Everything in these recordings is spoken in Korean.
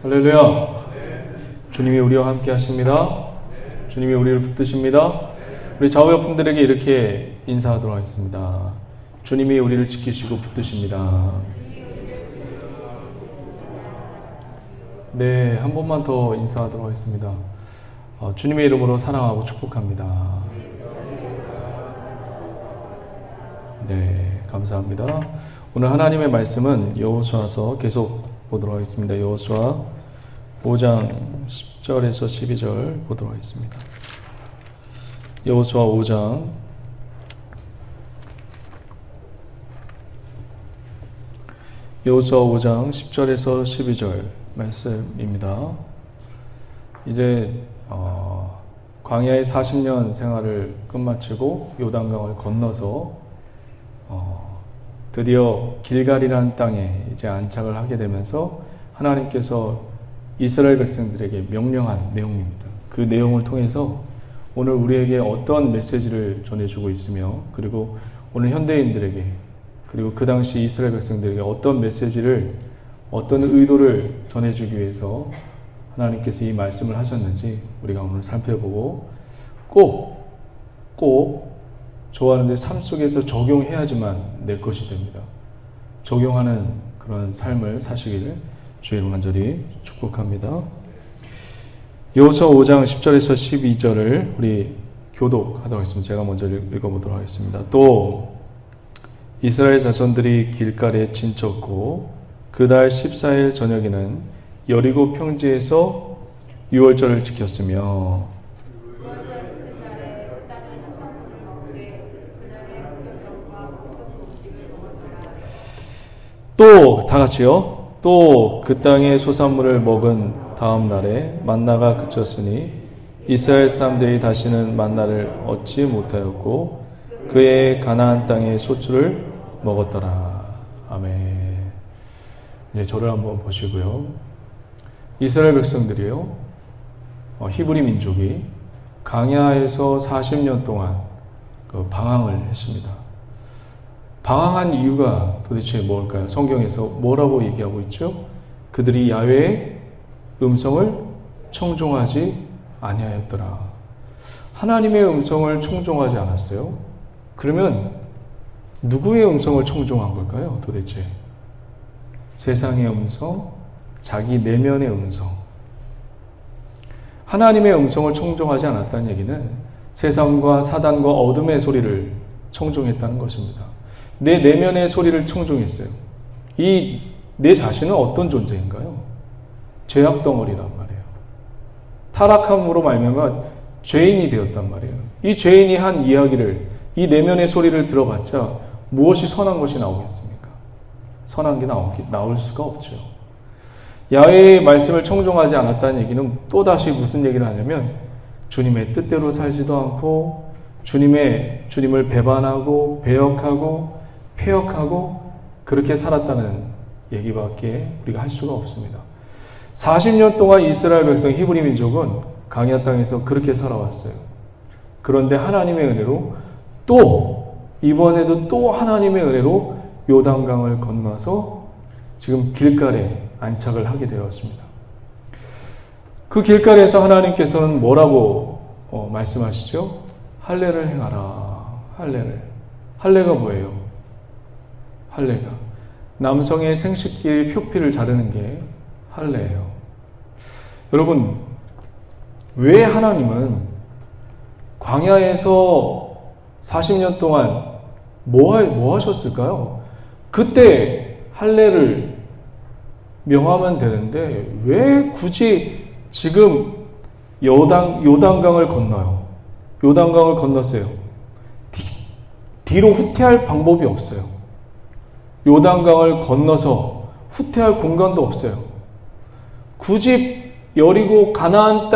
할렐루야. 주님이 우리와 함께 하십니다. 주님이 우리를 붙드십니다. 우리 좌우옆분들에게 이렇게 인사하도록 하겠습니다. 주님이 우리를 지키시고 붙드십니다. 네, 한 번만 더 인사하도록 하겠습니다. 주님의 이름으로 사랑하고 축복합니다. 네, 감사합니다. 오늘 하나님의 말씀은 여호수아서 계속 보도록 하겠습니다. 여호수아 5장 10절에서 12절 보도록 하겠습니다. 여호수아 5장 10절에서 12절 말씀입니다. 이제 광야의 40년 생활을 끝마치고 요단강을 건너서 드디어 길갈이라는 땅에 이제 안착을 하게 되면서 하나님께서 이스라엘 백성들에게 명령한 내용입니다. 그 내용을 통해서 오늘 우리에게 어떤 메시지를 전해주고 있으며, 그리고 오늘 현대인들에게, 그리고 그 당시 이스라엘 백성들에게 어떤 메시지를, 어떤 의도를 전해주기 위해서 하나님께서 이 말씀을 하셨는지 우리가 오늘 살펴보고, 꼭 좋아하는데 삶 속에서 적용해야지만 내 것이 됩니다. 적용하는 그런 삶을 사시기를 주의 이름으로 간절히 축복합니다. 여호수아 5장 10절에서 12절을 우리 교독하도록 하겠습니다. 제가 먼저 읽어보도록 하겠습니다. 또 이스라엘 자손들이 길갈에 진쳤고 그달 14일 저녁에는 여리고 평지에서 유월절을 지켰으며, 또 다같이요. 또 그 땅의 소산물을 먹은 다음 날에 만나가 그쳤으니 이스라엘 사람들이 다시는 만나를 얻지 못하였고 그의 가나안 땅의 소출을 먹었더라. 아멘. 이제 저를 한번 보시고요. 이스라엘 백성들이요, 히브리 민족이 광야에서 40년 동안 방황을 했습니다. 방황한 이유가 도대체 뭘까요? 성경에서 뭐라고 얘기하고 있죠? 그들이 야훼의 음성을 청종하지 아니하였더라. 하나님의 음성을 청종하지 않았어요? 그러면 누구의 음성을 청종한 걸까요? 도대체 세상의 음성, 자기 내면의 음성. 하나님의 음성을 청종하지 않았다는 얘기는 세상과 사단과 어둠의 소리를 청종했다는 것입니다. 내 내면의 소리를 청종했어요. 이 내 자신은 어떤 존재인가요? 죄악 덩어리란 말이에요. 타락함으로 말미암아 죄인이 되었단 말이에요. 이 죄인이 한 이야기를, 이 내면의 소리를 들어봤자 무엇이 선한 것이 나오겠습니까? 선한 게 나올 수가 없죠. 야훼의 말씀을 청종하지 않았다는 얘기는 또다시 무슨 얘기를 하냐면 주님의 뜻대로 살지도 않고 주님을 배반하고 배역하고 폐역하고 그렇게 살았다는 얘기밖에 우리가 할 수가 없습니다. 40년 동안 이스라엘 백성 히브리 민족은 광야 땅에서 그렇게 살아왔어요. 그런데 하나님의 은혜로 이번에도 또 하나님의 은혜로 요단강을 건너서 지금 길갈에 안착을 하게 되었습니다. 그 길갈에서 하나님께서는 뭐라고 말씀하시죠? 할례를 행하라. 할례가 뭐예요? 할례가 남성의 생식기의 표피를 자르는 게 할례예요. 여러분, 왜 하나님은 광야에서 40년 동안 뭐 하셨을까요? 그때 할례를 명하면 되는데 왜 굳이 지금 요단강을 건너요? 요단강을 건넜어요. 뒤로 후퇴할 방법이 없어요. 요단강을 건너서 후퇴할 공간도 없어요. 굳이 여리고 가나안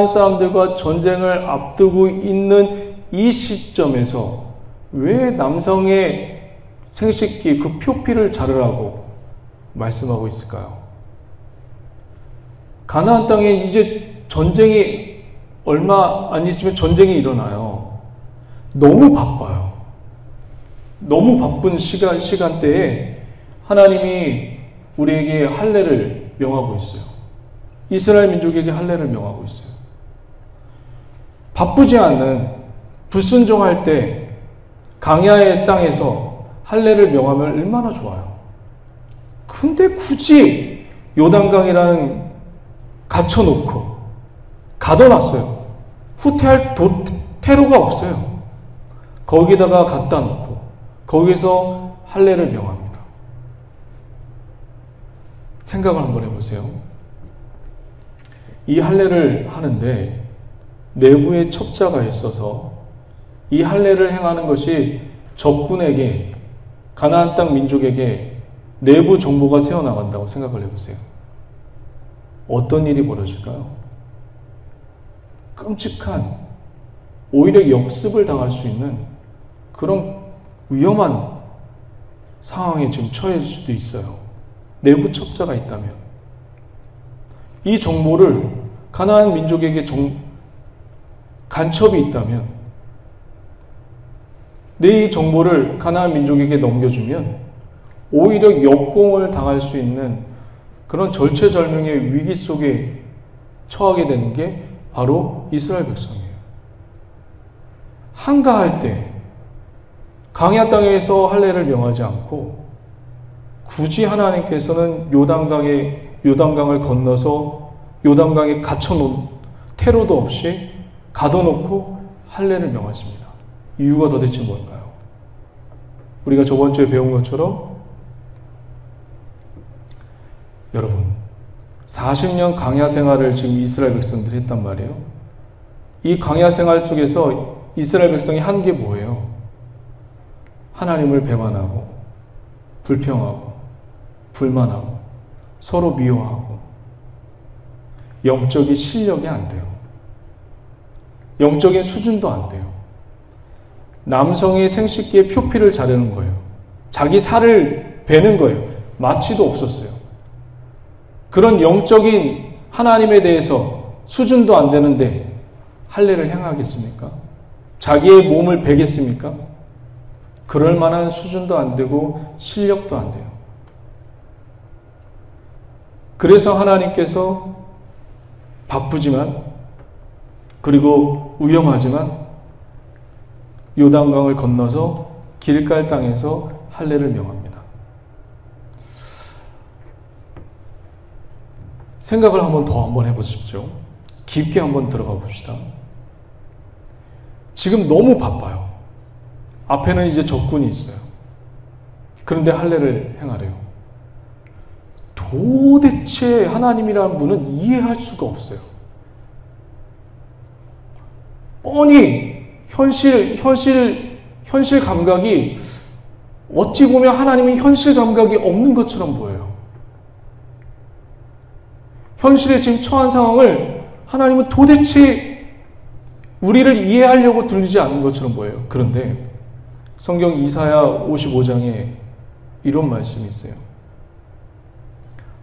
사람들과 전쟁을 앞두고 있는 이 시점에서 왜 남성의 생식기 그 표피를 자르라고 말씀하고 있을까요? 가나안 땅에 이제 전쟁이 얼마 안 있으면 전쟁이 일어나요. 너무 바빠요. 너무 바쁜 시간대에 하나님이 우리에게 할례를 명하고 있어요. 이스라엘 민족에게 할례를 명하고 있어요. 바쁘지 않는 불순종할 때 광야의 땅에서 할례를 명하면 얼마나 좋아요. 근데 굳이 요단강이라는 갇혀놓고 가둬놨어요. 후퇴할 퇴로가 없어요. 거기다가 갖다 놓고 거기서 할례를 명합니다. 생각을 한번 해보세요. 이 할례를 하는데 내부에 첩자가 있어서 이 할례를 행하는 것이 적군에게, 가나안 땅 민족에게 내부 정보가 새어나간다고 생각을 해보세요. 어떤 일이 벌어질까요? 끔찍한, 오히려 역습을 당할 수 있는 그런 위험한 상황에 지금 처해질 수도 있어요. 내부 첩자가 있다면. 이 정보를 가나안 민족에게 간첩이 있다면, 이 정보를 가나안 민족에게 넘겨주면 오히려 역공을 당할 수 있는 그런 절체절명의 위기 속에 처하게 되는 게 바로 이스라엘 백성이에요. 한가할 때 광야 땅에서 할례를 명하지 않고 굳이 하나님께서는 요단강을 건너서 요단강에 갇혀놓은 테러도 없이 가둬놓고 할례를 명하십니다. 이유가 도대체 뭘까요? 우리가 저번 주에 배운 것처럼 여러분 40년 광야 생활을 지금 이스라엘 백성들이 했단 말이에요. 이 광야 생활 속에서 이스라엘 백성이 한 게 뭐예요? 하나님을 배반하고 불평하고 불만하고 서로 미워하고 영적인 실력이 안 돼요. 영적인 수준도 안 돼요. 남성이 생식기에 표피를 자르는 거예요. 자기 살을 베는 거예요. 마취도 없었어요. 그런 영적인 하나님에 대해서 수준도 안 되는데 할례를 행하겠습니까? 자기의 몸을 베겠습니까? 그럴 만한 수준도 안 되고 실력도 안 돼요. 그래서 하나님께서 바쁘지만 그리고 위험하지만 요단강을 건너서 길갈 땅에서 할례를 명합니다. 생각을 한번 해보십시오. 깊게 한번 들어가 봅시다. 지금 너무 바빠요. 앞에는 이제 적군이 있어요. 그런데 할례를 행하래요. 도대체 하나님이라는 분은 이해할 수가 없어요. 뻔히 현실 감각이 어찌 보면 하나님은 현실 감각이 없는 것처럼 보여요. 현실에 지금 처한 상황을 하나님은 도대체 우리를 이해하려고 들리지 않는 것처럼 보여요. 그런데 성경 이사야 55장에 이런 말씀이 있어요.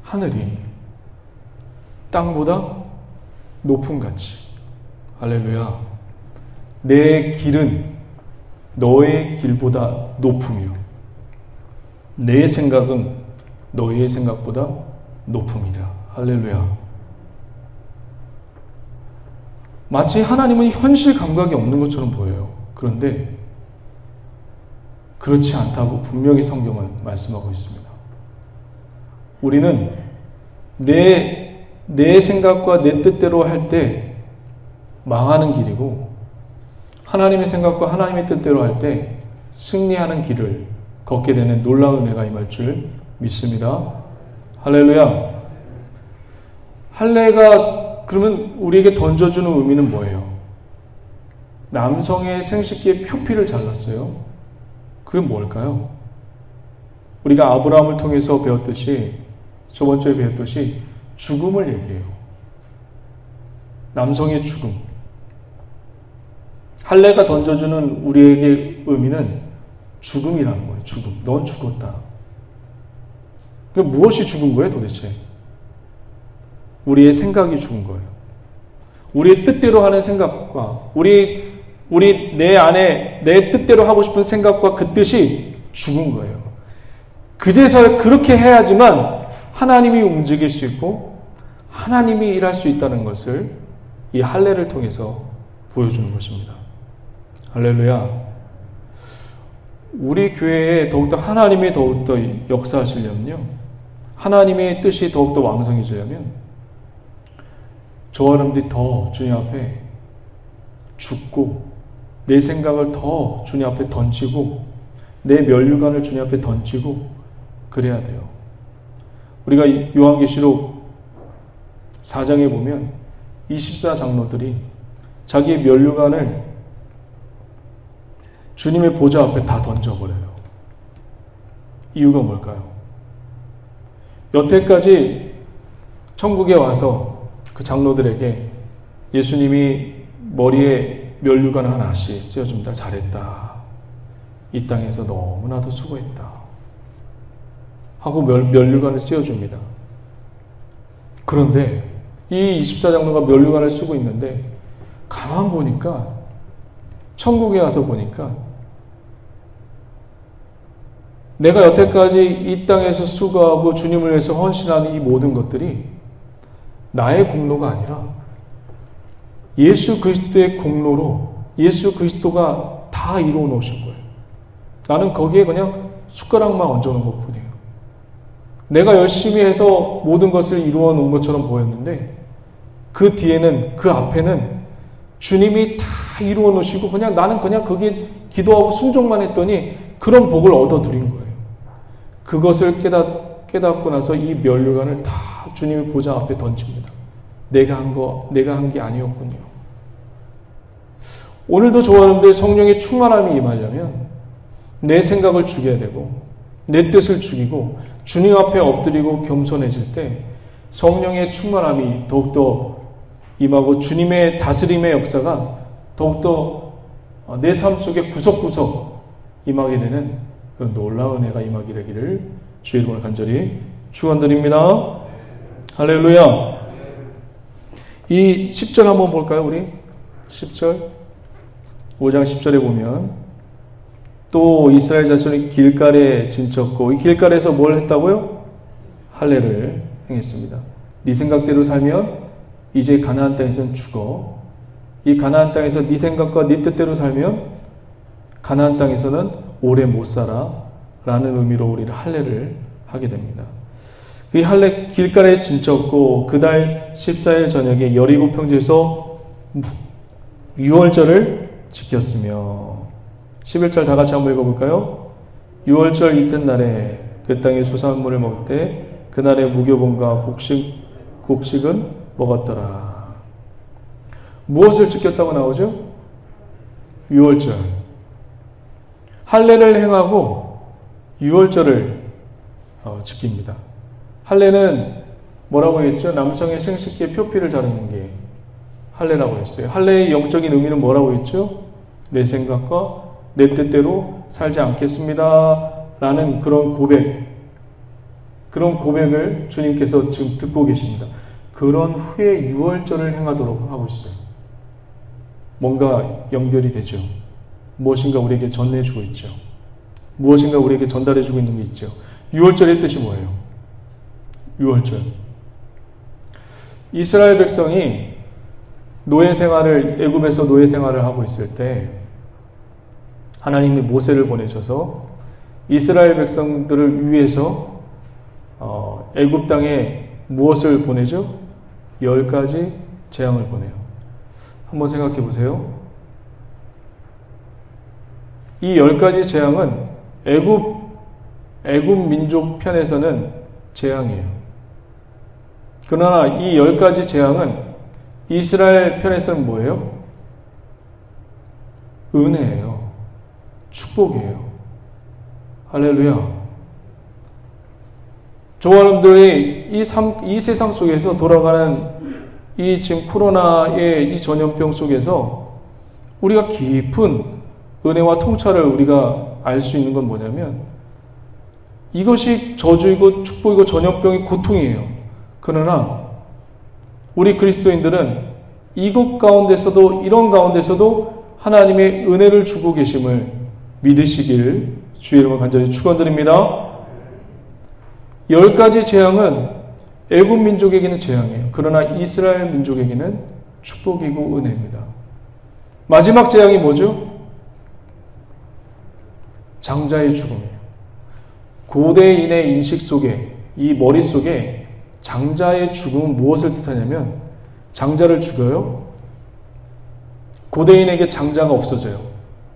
하늘이 땅보다 높음같이, 할렐루야, 내 길은 너의 길보다 높으며 내 생각은 너의 생각보다 높음이라. 할렐루야. 마치 하나님은 현실 감각이 없는 것처럼 보여요. 그런데 그렇지 않다고 분명히 성경은 말씀하고 있습니다. 우리는 내 생각과 내 뜻대로 할 때 망하는 길이고, 하나님의 생각과 하나님의 뜻대로 할 때 승리하는 길을 걷게 되는 놀라운 은혜가 임할 줄 믿습니다. 할렐루야. 할례가 그러면 우리에게 던져주는 의미는 뭐예요? 남성의 생식기에 표피를 잘랐어요. 그게 뭘까요? 우리가 아브라함을 통해서 배웠듯이, 저번 주에 배웠듯이 죽음을 얘기해요. 남성의 죽음. 할례가 던져주는 우리에게 의미는 죽음이라는 거예요. 죽음. 넌 죽었다. 무엇이 죽은 거예요, 도대체? 우리의 생각이 죽은 거예요. 우리의 뜻대로 하는 생각과 우리 내 안에 내 뜻대로 하고 싶은 생각과 그 뜻이 죽은 거예요. 그래서 그렇게 해야지만 하나님이 움직일 수 있고 하나님이 일할 수 있다는 것을 이 할례를 통해서 보여주는 것입니다. 할렐루야. 우리 교회에 더욱더 하나님이 더욱더 역사하시려면요, 하나님의 뜻이 더욱더 왕성해지려면 저와 여러분들이 더 주님 앞에 죽고 내 생각을 더 주님 앞에 던지고 내 면류관을 주님 앞에 던지고 그래야 돼요. 우리가 요한계시록 4장에 보면 24장로들이 자기의 면류관을 주님의 보좌 앞에 다 던져버려요. 이유가 뭘까요? 여태까지 천국에 와서 그 장로들에게 예수님이 머리에 면류관 하나씩 씌워줍니다. 잘했다. 이 땅에서 너무나도 수고했다. 하고 면류관을 씌워줍니다. 그런데 이 24장로가 면류관을 쓰고 있는데 가만 보니까, 천국에 와서 보니까 내가 여태까지 이 땅에서 수고하고 주님을 위해서 헌신하는 이 모든 것들이 나의 공로가 아니라 예수 그리스도의 공로로 예수 그리스도가 다 이루어 놓으신 거예요. 나는 거기에 그냥 숟가락만 얹어놓은 것뿐이에요. 내가 열심히 해서 모든 것을 이루어 놓은 것처럼 보였는데 그 뒤에는, 그 앞에는 주님이 다 이루어 놓으시고 그냥 나는 그냥 거기에 기도하고 순종만 했더니 그런 복을 얻어 누린 거예요. 그것을 깨닫고 나서 이 면류관을 다 주님의 보좌 앞에 던집니다. 내가 한 게 아니었군요. 오늘도 저와 여러분들 성령의 충만함이 임하려면 내 생각을 죽여야 되고 내 뜻을 죽이고 주님 앞에 엎드리고 겸손해질 때 성령의 충만함이 더욱더 임하고 주님의 다스림의 역사가 더욱더 내 삶 속에 구석구석 임하게 되는 그런 놀라운 은혜가 임하게 되기를 주의 이름으로 간절히 축원드립니다. 할렐루야. 이 10절 한번 볼까요? 우리 10절 5장 10절에 보면 또 이스라엘 자손이 길갈에 진쳤고 이 길갈에서 뭘 했다고요? 할례를 행했습니다. 네 생각대로 살면 이제 가나안 땅에서는 죽어. 이 가나안 땅에서 네 생각과 네 뜻대로 살면 가나안 땅에서는 오래 못 살아 라는 의미로 우리를 할례를 하게 됩니다. 이 할례 길갈에 진쳤고 그달 14일 저녁에 여리고 평지에서 유월절을 지켰으며 11절 다 같이 한번 읽어볼까요? 유월절 이튿날에 그 땅의 수산물을 먹을 때 그날의 무교본과 곡식은 먹었더라. 무엇을 지켰다고 나오죠? 유월절. 할례를 행하고 유월절을 지킵니다. 할례는 뭐라고 했죠? 남성의 생식기에 표피를 자르는 게 할례라고 했어요. 할례의 영적인 의미는 뭐라고 했죠? 내 생각과 내 뜻대로 살지 않겠습니다. 라는 그런 고백을 주님께서 지금 듣고 계십니다. 그런 후에 유월절을 행하도록 하고 있어요. 뭔가 연결이 되죠. 무엇인가 우리에게 전해주고 있죠. 무엇인가 우리에게 전달해주고 있는 게 있죠. 유월절의 뜻이 뭐예요? 유월절. 이스라엘 백성이 애굽에서 노예 생활을 하고 있을 때 하나님이 모세를 보내셔서 이스라엘 백성들을 위해서 애굽 땅에 무엇을 보내죠? 10가지 재앙을 보내요. 한번 생각해 보세요. 이 10가지 재앙은 애굽 민족 편에서는 재앙이에요. 그러나 이 10가지 재앙은 이스라엘 편에서는 뭐예요? 은혜예요. 축복이에요. 할렐루야. 저와 여러분들이 이 세상 속에서 돌아가는 이 지금 코로나의 이 전염병 속에서 우리가 깊은 은혜와 통찰을 우리가 알 수 있는 건 뭐냐면 이것이 저주이고 축복이고 전염병이 고통이에요. 그러나 우리 그리스도인들은 이것 가운데서도 이런 가운데서도 하나님의 은혜를 주고 계심을 믿으시길 주의 이름으로 간절히 축원드립니다. 10가지 재앙은 애굽 민족에게는 재앙이에요. 그러나 이스라엘 민족에게는 축복이고 은혜입니다. 마지막 재앙이 뭐죠? 장자의 죽음이에요. 고대인의 인식 속에, 이 머릿속에 장자의 죽음은 무엇을 뜻하냐면, 장자를 죽여요. 고대인에게 장자가 없어져요.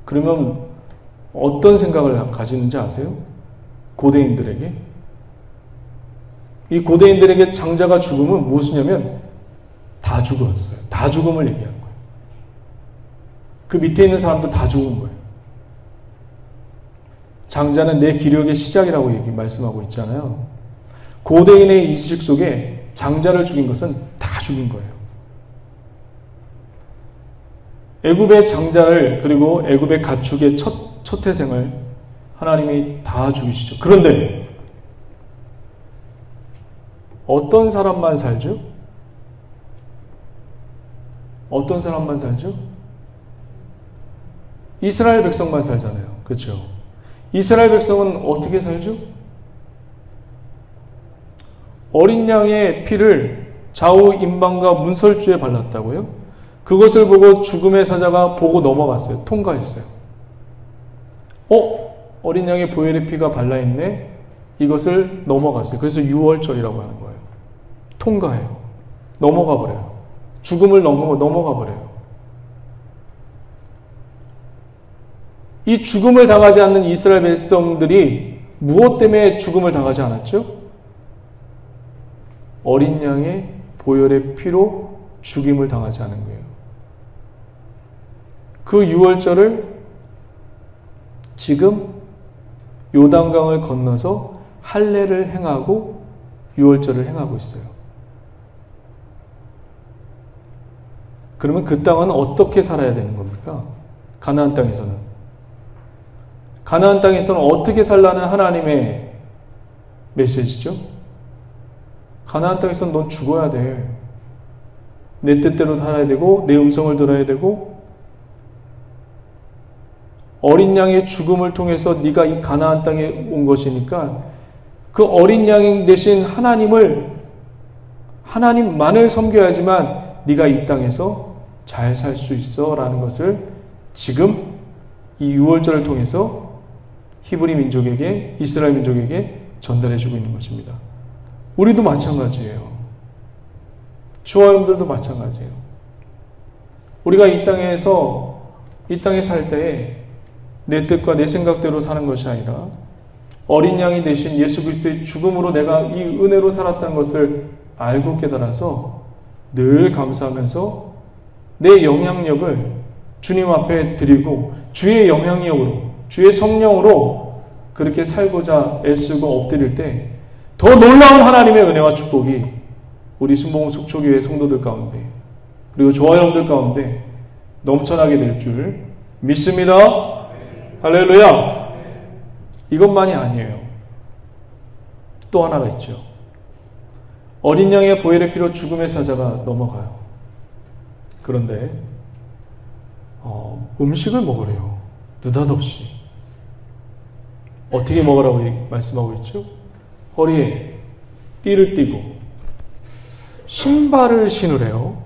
그러면 어떤 생각을 가지는지 아세요? 고대인들에게. 이 고대인들에게 장자가 죽음은 무엇이냐면 다 죽었어요. 다 죽음을 얘기하는 거예요. 그 밑에 있는 사람도 다 죽은 거예요. 장자는 내 기력의 시작이라고 말씀하고 있잖아요. 고대인의 인식 속에 장자를 죽인 것은 다 죽인 거예요. 애굽의 장자를, 그리고 애굽의 가축의 첫 태생을 하나님이 다 죽이시죠. 그런데 어떤 사람만 살죠? 어떤 사람만 살죠? 이스라엘 백성만 살잖아요. 그렇죠? 이스라엘 백성은 어떻게 살죠? 어린 양의 피를 좌우 임방과 문설주에 발랐다고요? 그것을 보고 죽음의 사자가 보고 넘어갔어요. 통과했어요. 어린 양의 보혈의 피가 발라있네? 이것을 넘어갔어요. 그래서 유월절이라고 하는 거예요. 통과해요. 넘어가 버려요. 죽음을 넘어가 버려요. 이 죽음을 당하지 않는 이스라엘 백성들이 무엇 때문에 죽음을 당하지 않았죠? 어린 양의 보혈의 피로 죽임을 당하지 않은 거예요. 그 유월절을 지금 요단강을 건너서 할례를 행하고 유월절을 행하고 있어요. 그러면 그 땅은 어떻게 살아야 되는 겁니까? 가나안 땅에서는. 가나안 땅에서는 어떻게 살라는 하나님의 메시지죠? 가나안 땅에서는 넌 죽어야 돼. 내 뜻대로 살아야 되고 내 음성을 들어야 되고, 어린 양의 죽음을 통해서 네가 이 가나안 땅에 온 것이니까 그 어린 양 대신 하나님만을 섬겨야지만 네가 이 땅에서 잘 살 수 있어 라는 것을 지금 이 유월절을 통해서 히브리 민족에게, 이스라엘 민족에게 전달해주고 있는 것입니다. 우리도 마찬가지예요. 저와 여러분들도 마찬가지예요. 우리가 이 땅에 살 때에 내 뜻과 내 생각대로 사는 것이 아니라 어린 양이 되신 예수 그리스도의 죽음으로 내가 이 은혜로 살았다는 것을 알고 깨달아서 늘 감사하면서 내 영향력을 주님 앞에 드리고 주의 영향력으로, 주의 성령으로 그렇게 살고자 애쓰고 엎드릴 때 더 놀라운 하나님의 은혜와 축복이 우리 순복음 속초교회 성도들 가운데, 그리고 저와 여러분들 가운데 넘쳐나게 될 줄 믿습니다. 할렐루야. 이것만이 아니에요. 또 하나가 있죠. 어린 양의 보혈의 피로 죽음의 사자가 넘어가요. 그런데 음식을 먹으래요. 느닷없이. 어떻게 먹으라고 말씀하고 있죠? 허리에 띠를 띠고 신발을 신으래요.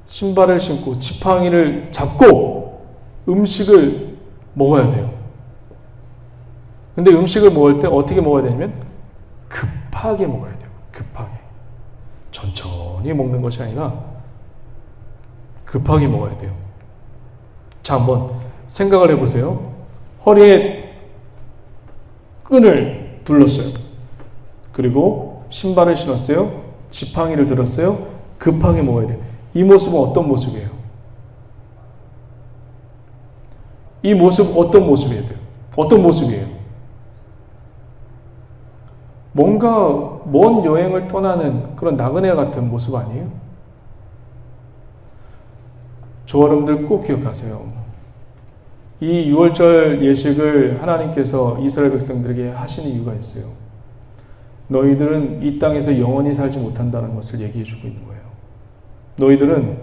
신발을 신고 지팡이를 잡고 음식을 먹어야 돼요. 근데 음식을 먹을 때 어떻게 먹어야 되냐면 급하게 먹어야 돼요. 급하게. 천천히 먹는 것이 아니라 급하게 먹어야 돼요. 자, 한번 생각을 해보세요. 허리에 끈을 둘렀어요. 그리고 신발을 신었어요. 지팡이를 들었어요. 급하게 먹어야 돼요. 이 모습은 어떤 모습이에요? 이 모습 어떤 모습이에요? 어떤 모습이에요? 뭔가 먼 여행을 떠나는 그런 나그네 같은 모습 아니에요? 저와 여러분들 꼭 기억하세요. 이 유월절 예식을 하나님께서 이스라엘 백성들에게 하시는 이유가 있어요. 너희들은 이 땅에서 영원히 살지 못한다는 것을 얘기해 주고 있는 거예요. 너희들은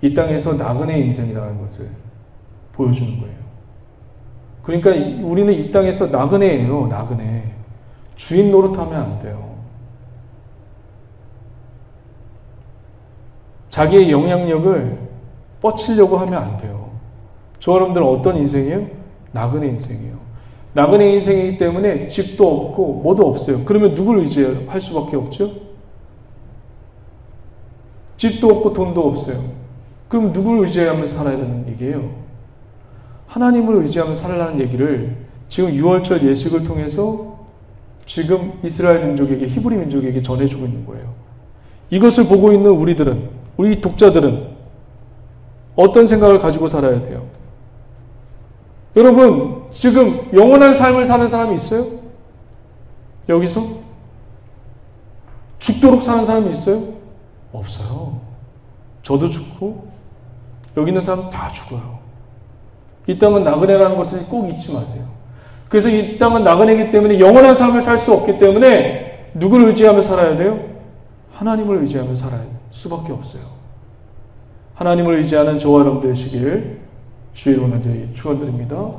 이 땅에서 나그네 인생이라는 것을 보여주는 거예요. 그러니까 우리는 이 땅에서 나그네예요. 나그네. 주인 노릇하면 안 돼요. 자기의 영향력을 뻗치려고 하면 안 돼요. 저 여러분들은 어떤 인생이에요? 나그네 인생이에요. 나그네 인생이기 때문에 집도 없고 뭐도 없어요. 그러면 누구를 의지할 수밖에 없죠? 집도 없고 돈도 없어요. 그럼 누구를 의지하면서 살아야 되는 얘기예요? 하나님을 의지하면서 살라는 얘기를 지금 6월절 예식을 통해서 지금 이스라엘 민족에게, 히브리 민족에게 전해주고 있는 거예요. 이것을 보고 있는 우리들은, 우리 독자들은 어떤 생각을 가지고 살아야 돼요? 여러분, 지금 영원한 삶을 사는 사람이 있어요? 여기서? 죽도록 사는 사람이 있어요? 없어요. 저도 죽고 여기 있는 사람 다 죽어요. 이 땅은 나그네라는 것을 꼭 잊지 마세요. 그래서 이 땅은 나그네이기 때문에 영원한 삶을 살 수 없기 때문에 누구를 의지하며 살아야 돼요? 하나님을 의지하며 살아야 수밖에 없어요. 하나님을 의지하는 저와 여러분 되시길 주의 이름으로 간절히 축원드립니다.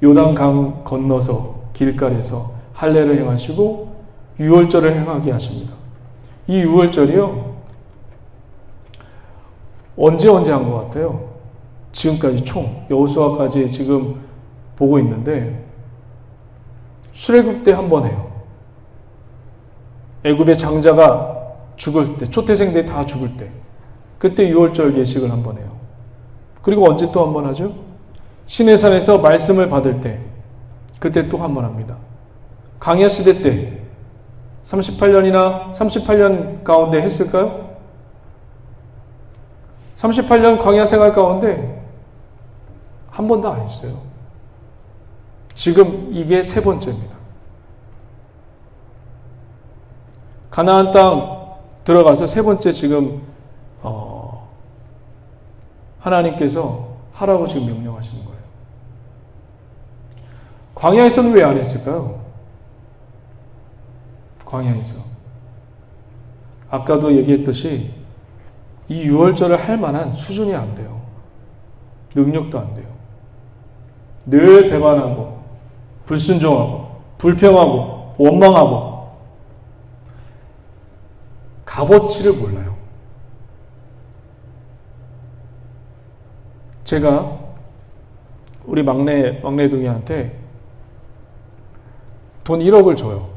요단강 건너서 길가에서 할례를 행하시고 유월절을 행하게 하십니다. 이 유월절이요, 언제 한 것 같아요? 지금까지 총 여호수아까지 지금 보고 있는데 출애굽 때 한 번 해요. 애굽의 장자가 죽을 때, 초태생들이 다 죽을 때, 그때 유월절 예식을 한 번 해요. 그리고 언제 또 한 번 하죠? 시내산에서 말씀을 받을 때, 그때 또 한 번 합니다. 광야 시대 때 38년 가운데 했을까요? 38년 광야 생활 가운데 한 번도 안 했어요. 지금 이게 세 번째입니다. 가나안 땅 들어가서 세 번째 지금 하나님께서 하라고 지금 명령하시는 거예요. 광야에서는 왜 안 했을까요? 광야에서 아까도 얘기했듯이 이 유월절을 할 만한 수준이 안 돼요. 능력도 안 돼요. 늘 배반하고 불순종하고 불평하고 원망하고 값어치를 몰라요. 제가 우리 막내둥이한테 돈 1억을 줘요.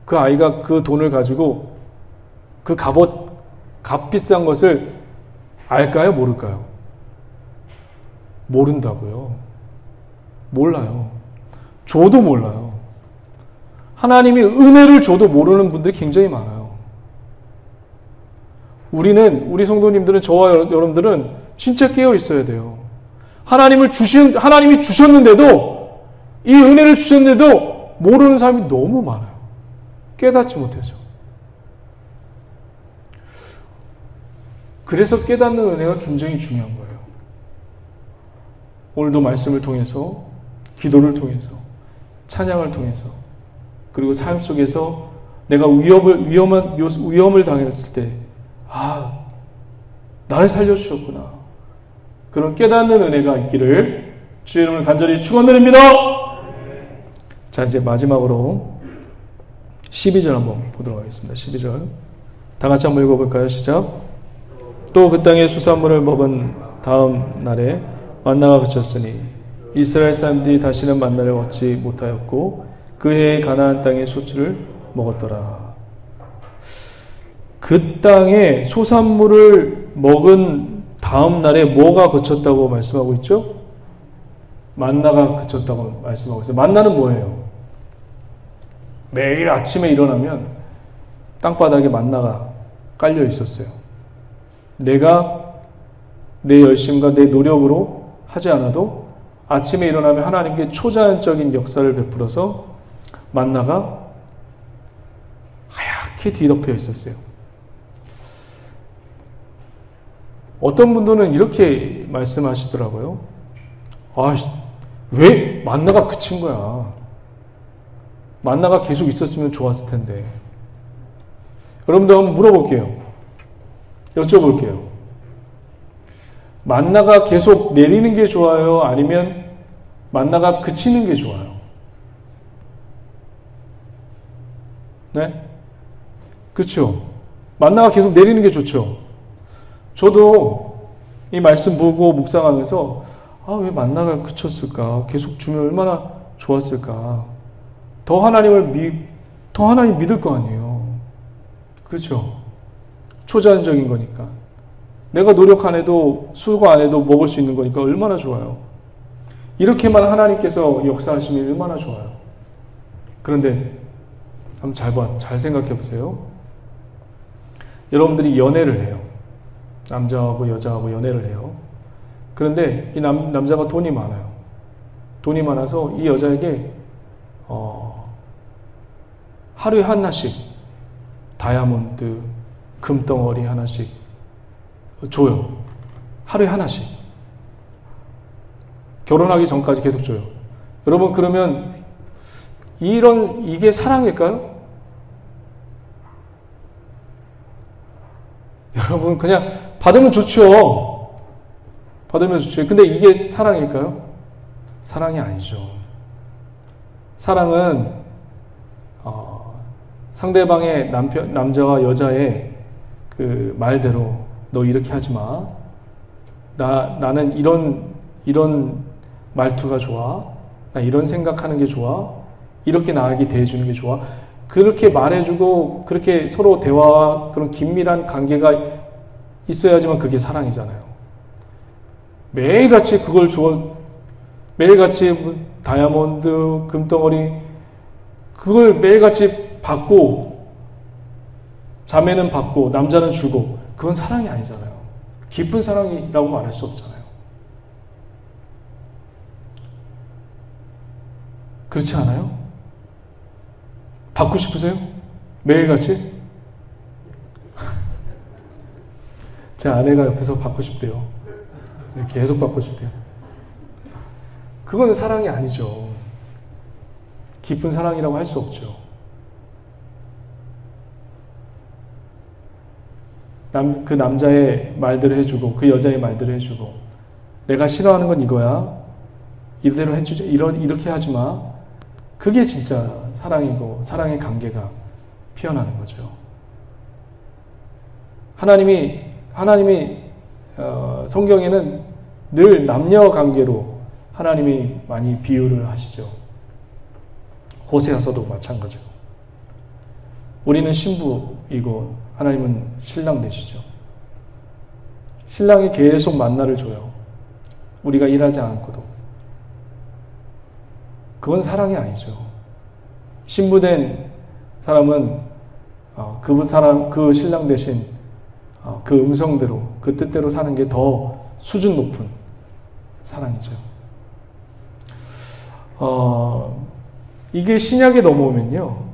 그 아이가 그 돈을 가지고 그 값비싼 것을 알까요? 모를까요? 모른다고요. 몰라요. 줘도 몰라요. 하나님이 은혜를 줘도 모르는 분들이 굉장히 많아요. 우리 성도님들은, 저와 여러분들은 진짜 깨어 있어야 돼요. 하나님이 주셨는데도, 이 은혜를 주셨는데도 모르는 사람이 너무 많아요. 깨닫지 못해서. 그래서 깨닫는 은혜가 굉장히 중요한 거예요. 오늘도 말씀을 통해서, 기도를 통해서, 찬양을 통해서, 그리고 삶 속에서 내가 위험을 당했을 때, 나를 살려주셨구나. 그런 깨닫는 은혜가 있기를 주의 이름을 간절히 축원드립니다. 자, 이제 마지막으로 12절 한번 보도록 하겠습니다. 12절. 다 같이 한번 읽어볼까요? 시작. 또 그 땅의 수산물을 먹은 다음 날에 만나가 그쳤으니 이스라엘 사람들이 다시는 만나를 얻지 못하였고 그 해에 가나안 땅의 소출을 먹었더라. 그 땅에 소산물을 먹은 다음 날에 뭐가 그쳤다고 말씀하고 있죠? 만나가 그쳤다고 말씀하고 있어요. 만나는 뭐예요? 매일 아침에 일어나면 땅바닥에 만나가 깔려 있었어요. 내가 내 열심과 내 노력으로 하지 않아도 아침에 일어나면 하나님께 초자연적인 역사를 베풀어서 만나가 하얗게 뒤덮여 있었어요. 어떤 분들은 이렇게 말씀하시더라고요. 왜 만나가 그친 거야? 만나가 계속 있었으면 좋았을 텐데. 여러분들 한번 물어볼게요. 여쭤볼게요. 만나가 계속 내리는 게 좋아요? 아니면 만나가 그치는 게 좋아요? 네? 그렇죠? 만나가 계속 내리는 게 좋죠. 저도 이 말씀 보고 묵상하면서 왜 만나가 그쳤을까? 계속 주면 얼마나 좋았을까? 더 하나님 믿을 거 아니에요. 그렇죠? 초자연적인 거니까. 내가 노력 안 해도 수고 안 해도 먹을 수 있는 거니까 얼마나 좋아요. 이렇게만 하나님께서 역사하시면 얼마나 좋아요. 그런데 한번 잘 생각해 보세요. 여러분들이 연애를 해요. 남자하고 여자하고 연애를 해요. 그런데 이 남자가 돈이 많아요. 돈이 많아서 이 여자에게 하루에 하나씩 다이아몬드, 금덩어리 하나씩 줘요. 하루에 하나씩. 결혼하기 전까지 계속 줘요. 여러분, 그러면 이게 사랑일까요? 여러분, 그냥 받으면 좋죠. 받으면 좋죠. 근데 이게 사랑일까요? 사랑이 아니죠. 사랑은 상대방의 남자와 여자의 그 말대로 너 이렇게 하지 마. 나는 이런 말투가 좋아. 나 이런 생각하는 게 좋아. 이렇게 나에게 대해주는 게 좋아. 그렇게 말해주고 그렇게 서로 대화와 그런 긴밀한 관계가 있어야지만 그게 사랑이잖아요. 매일같이 그걸 매일같이 다이아몬드, 금덩어리 그걸 매일같이 받고 자매는 받고 남자는 주고 그건 사랑이 아니잖아요. 깊은 사랑이라고 말할 수 없잖아요. 그렇지 않아요? 받고 싶으세요? 매일같이? 제 아내가 옆에서 받고 싶대요. 계속 받고 싶대요. 그건 사랑이 아니죠. 깊은 사랑이라고 할 수 없죠. 그 남자의 말대로 해주고 그 여자의 말대로 해주고 내가 싫어하는 건 이거야. 이대로 해주지. 이렇게 하지 마. 그게 진짜 사랑이고 사랑의 관계가 피어나는 거죠. 하나님이 성경에는 늘 남녀 관계로 하나님이 많이 비유를 하시죠. 호세아서도 마찬가지고. 우리는 신부이고 하나님은 신랑 되시죠. 신랑이 계속 만나를 줘요. 우리가 일하지 않고도. 그건 사랑이 아니죠. 신부된 사람은 그 신랑 대신 그 음성대로 그 뜻대로 사는 게 더 수준 높은 사랑이죠. 이게 신약에 넘어오면요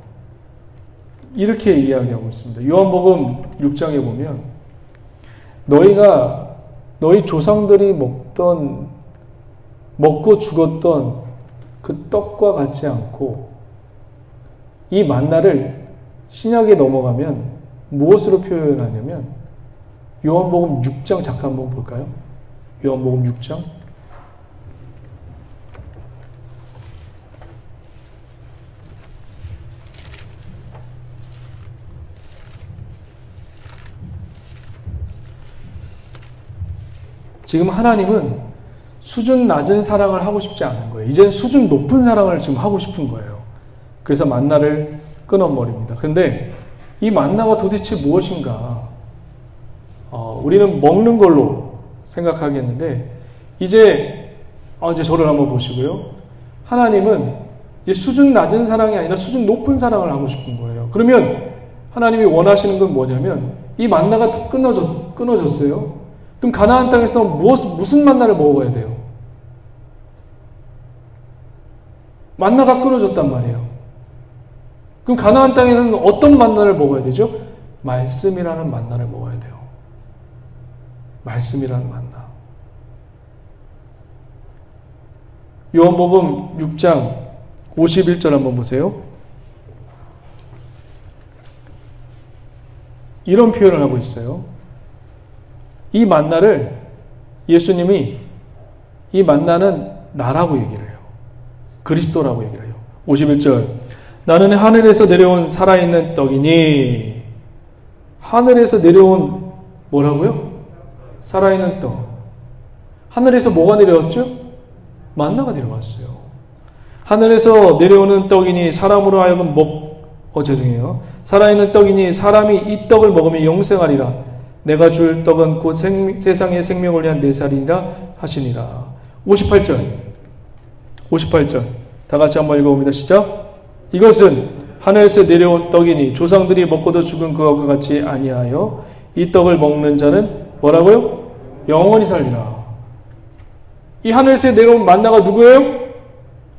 이렇게 이야기하고 있습니다. 요한복음 6장에 보면 너희 조상들이 먹고 죽었던 그 떡과 같지 않고 이 만나를 신약에 넘어가면 무엇으로 표현하냐면 요한복음 6장 잠깐 한번 볼까요? 요한복음 6장 지금 하나님은 수준 낮은 사랑을 하고 싶지 않은 거예요. 이제는 수준 높은 사랑을 지금 하고 싶은 거예요. 그래서 만나를 끊어버립니다. 근데 이 만나가 도대체 무엇인가? 우리는 먹는 걸로 생각하겠는데 이제 저를 한번 보시고요. 하나님은 이제 수준 낮은 사랑이 아니라 수준 높은 사랑을 하고 싶은 거예요. 그러면 하나님이 원하시는 건 뭐냐면 이 만나가 끊어졌어요. 그럼 가나안 땅에서 무슨 만나를 먹어야 돼요? 만나가 끊어졌단 말이에요. 그럼 가나안 땅에는 어떤 만나를 먹어야 되죠? 말씀이라는 만나를 먹어야 돼요. 말씀이라는 만나. 요한복음 6장 51절 한번 보세요. 이런 표현을 하고 있어요. 이 만나를 예수님이 이 만나는 나라고 얘기를 해요. 그리스도라고 얘기를 해요. 51절 나는 하늘에서 내려온 살아있는 떡이니. 하늘에서 내려온 뭐라고요? 살아있는 떡. 하늘에서 뭐가 내려왔죠? 만나가 내려왔어요. 하늘에서 내려오는 떡이니 사람으로 하여금 죄송해요. 살아있는 떡이니 사람이 이 떡을 먹으면 영생하리라. 내가 줄 떡은 곧 세상의 생명을 위한 내 살이니라 하시니라. 58절 다 같이 한번 읽어봅니다. 시작. 이것은 하늘에서 내려온 떡이니 조상들이 먹고도 죽은 그와 같이 아니하여 이 떡을 먹는 자는 뭐라고요? 영원히 살리라. 이 하늘에서 내려온 만나가 누구예요?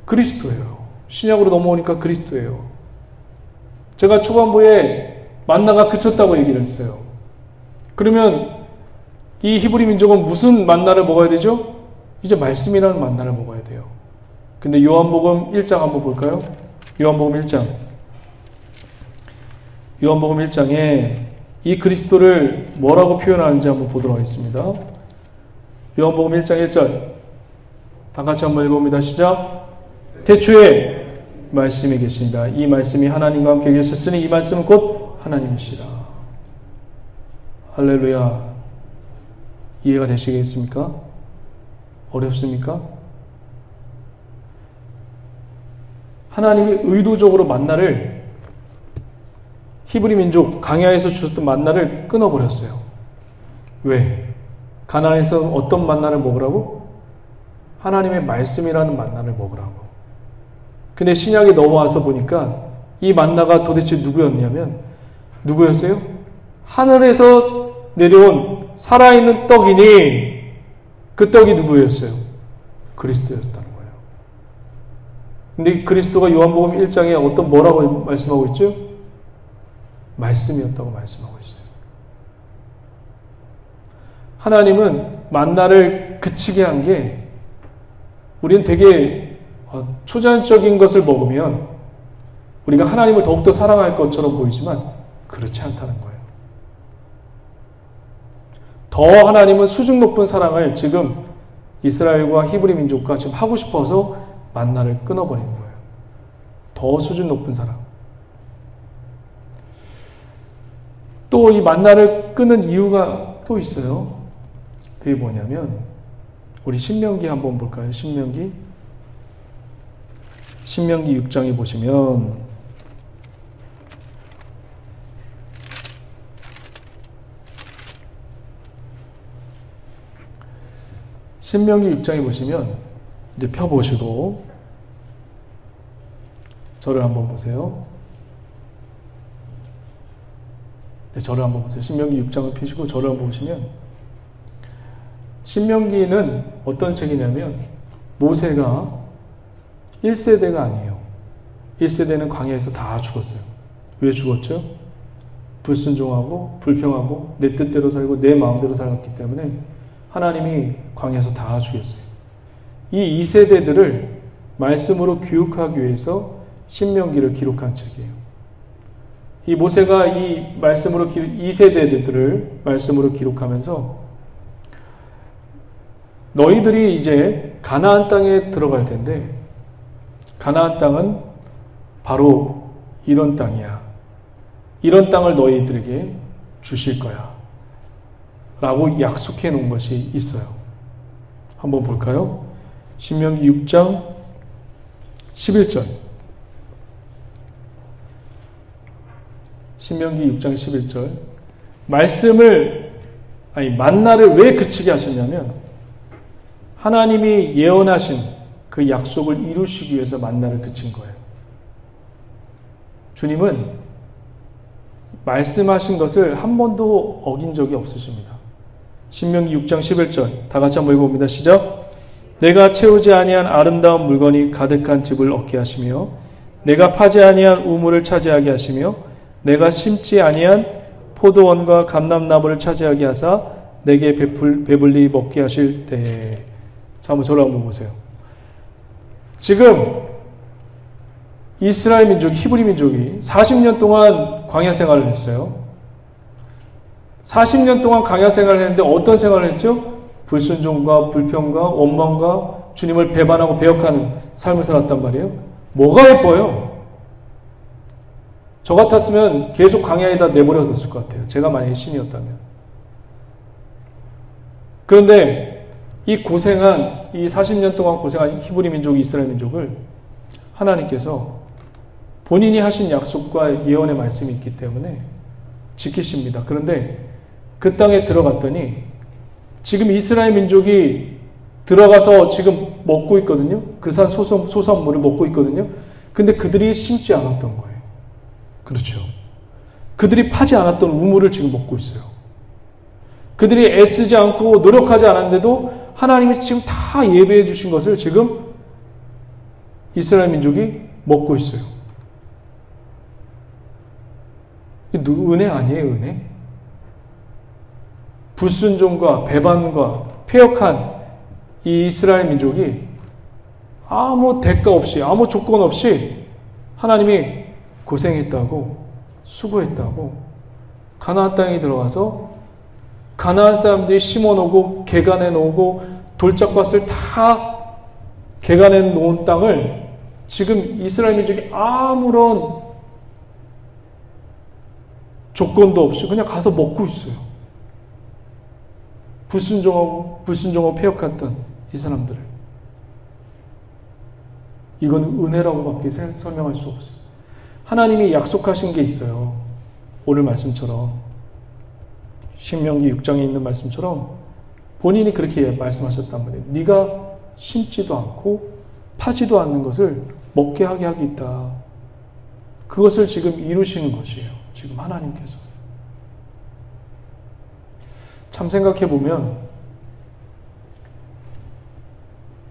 그리스도예요. 신약으로 넘어오니까 그리스도예요. 제가 초반부에 만나가 그쳤다고 얘기를 했어요. 그러면 이 히브리 민족은 무슨 만나를 먹어야 되죠? 이제 말씀이라는 만나를 먹어야 돼요. 근데 요한복음 1장 한번 볼까요? 요한복음 1장에 이 그리스도를 뭐라고 표현하는지 한번 보도록 하겠습니다. 요한복음 1장 1절 다 같이 한번 읽어봅니다. 시작. 태초에 말씀이 계십니다. 이 말씀이 하나님과 함께 계셨으니 이 말씀은 곧 하나님이시라. 할렐루야. 이해가 되시겠습니까? 어렵습니까? 하나님이 의도적으로 만나를, 히브리 민족 광야에서 주셨던 만나를 끊어버렸어요. 왜? 가나안에서 어떤 만나를 먹으라고? 하나님의 말씀이라는 만나를 먹으라고. 근데 신약에 넘어와서 보니까 이 만나가 도대체 누구였어요? 하늘에서 내려온 살아있는 떡이니 그 떡이 누구였어요? 그리스도였다는 거예요. 근데 그리스도가 요한복음 1장에 뭐라고 말씀하고 있죠? 말씀이었다고 말씀하고 있어요. 하나님은 만나를 그치게 한 게, 우리는 되게 초자연적인 것을 먹으면 우리가 하나님을 더욱더 사랑할 것처럼 보이지만 그렇지 않다는 거예요. 더 하나님은 수준 높은 사랑을 지금 이스라엘과 히브리 민족과 지금 하고 싶어서 만나를 끊어버린 거예요. 더 수준 높은 사랑. 또 이 만나를 끊은 이유가 또 있어요. 그게 뭐냐면, 우리 신명기 한번 볼까요? 신명기 6장에 보시면 이제 펴보시고 저를 한번 보세요. 네, 저를 한번 보세요. 신명기 6장을 펴시고 저를 한번 보시면, 신명기는 어떤 책이냐면 모세가 1세대가 아니에요. 1세대는 광야에서 다 죽었어요. 왜 죽었죠? 불순종하고 불평하고 내 뜻대로 살고 내 마음대로 살았기 때문에 하나님이 광야에서 다 죽였어요. 이 2세대들을 말씀으로 교육하기 위해서 신명기를 기록한 책이에요. 이 모세가 이 말씀으로 2세대들을 말씀으로 기록하면서 너희들이 이제 가나안 땅에 들어갈 텐데, 가나안 땅은 바로 이런 땅이야. 이런 땅을 너희들에게 주실 거야. 라고 약속해 놓은 것이 있어요. 한번 볼까요? 신명기 6장 11절. 신명기 6장 11절. 만나를 왜 그치게 하셨냐면, 하나님이 예언하신 그 약속을 이루시기 위해서 만나를 그친 거예요. 주님은 말씀하신 것을 한 번도 어긴 적이 없으십니다. 신명기 6장 11절 다 같이 한번 읽어봅니다. 시작. 내가 채우지 아니한 아름다운 물건이 가득한 집을 얻게 하시며 내가 파지 아니한 우물을 차지하게 하시며 내가 심지 아니한 포도원과 감람나무를 차지하게 하사 내게 배불리 먹게 하실 때에. 자, 저를 한번 보세요. 지금 이스라엘 민족, 히브리 민족이 40년 동안 광야 생활을 했어요. 40년 동안 광야 생활을 했는데 어떤 생활을 했죠? 불순종과 불평과 원망과 주님을 배반하고 배역하는 삶을 살았단 말이에요. 뭐가 예뻐요? 저 같았으면 계속 광야에다 내버려뒀을 것 같아요. 제가 만약에 신이었다면. 그런데 이 40년 동안 고생한 히브리 민족, 이스라엘 민족을 하나님께서 본인이 하신 약속과 예언의 말씀이 있기 때문에 지키십니다. 그런데 그 땅에 들어갔더니 지금 이스라엘 민족이 들어가서 지금 먹고 있거든요. 그 산 소산물을 먹고 있거든요. 근데 그들이 심지 않았던 거예요. 그렇죠. 그들이 파지 않았던 우물을 지금 먹고 있어요. 그들이 애쓰지 않고 노력하지 않았는데도 하나님이 지금 다 예배해 주신 것을 지금 이스라엘 민족이 먹고 있어요. 은혜 아니에요, 은혜? 불순종과 배반과 패역한 이 이스라엘 민족이 아무 대가 없이, 아무 조건 없이 하나님이 고생했다고, 수고했다고, 가나안 땅에 들어가서 가나안 사람들이 심어놓고 개간해 놓고 돌짝밭을 다 개간해 놓은 땅을 지금 이스라엘 민족이 아무런 조건도 없이 그냥 가서 먹고 있어요. 불순종하고 패역했던 이 사람들을. 이건 은혜라고밖에 설명할 수 없어요. 하나님이 약속하신 게 있어요. 오늘 말씀처럼. 신명기 6장에 있는 말씀처럼 본인이 그렇게 말씀하셨단 말이에요. 네가 심지도 않고 파지도 않는 것을 먹게 하게 하겠다. 그것을 지금 이루시는 것이에요. 지금 하나님께서. 참 생각해 보면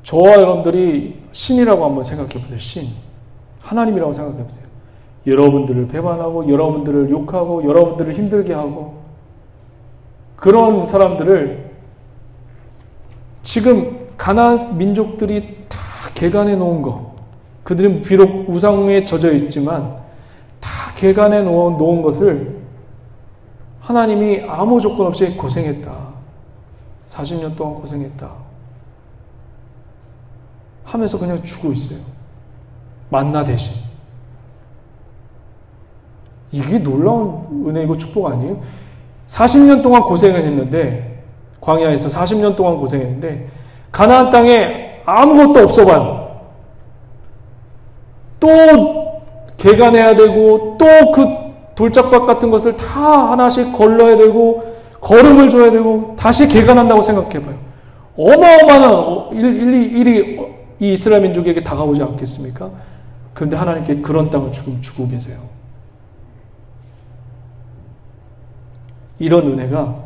저와 여러분들이 신이라고 한번 생각해 보세요. 신. 하나님이라고 생각해 보세요. 여러분들을 배반하고 여러분들을 욕하고 여러분들을 힘들게 하고 그런 사람들을 지금 가나안 민족들이 다 개간해 놓은 거, 그들은 비록 우상에 젖어 있지만 다 개간해 놓은 것을 하나님이 아무 조건 없이 고생했다. 40년 동안 고생했다. 하면서 그냥 주고 있어요. 만나 대신. 이게 놀라운 은혜이고 축복 아니에요? 40년 동안 고생을 했는데, 광야에서 40년 동안 고생했는데 가나안 땅에 아무것도 없어봐요. 또 개간해야 되고 또 그 돌짝밭 같은 것을 다 하나씩 걸러야 되고 거름을 줘야 되고 다시 개간한다고 생각해봐요. 어마어마한 일이 이 이스라엘 민족에게 다가오지 않겠습니까? 그런데 하나님께 그런 땅을 지금 주고 계세요. 이런 은혜가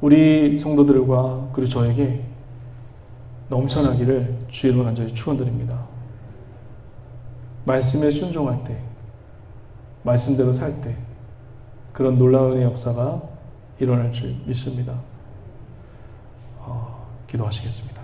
우리 성도들과 그리고 저에게 넘쳐나기를 주의로 간절히 축원드립니다. 말씀에 순종할 때, 말씀대로 살 때 그런 놀라운 은혜의 역사가 일어날 줄 믿습니다. 기도하시겠습니다.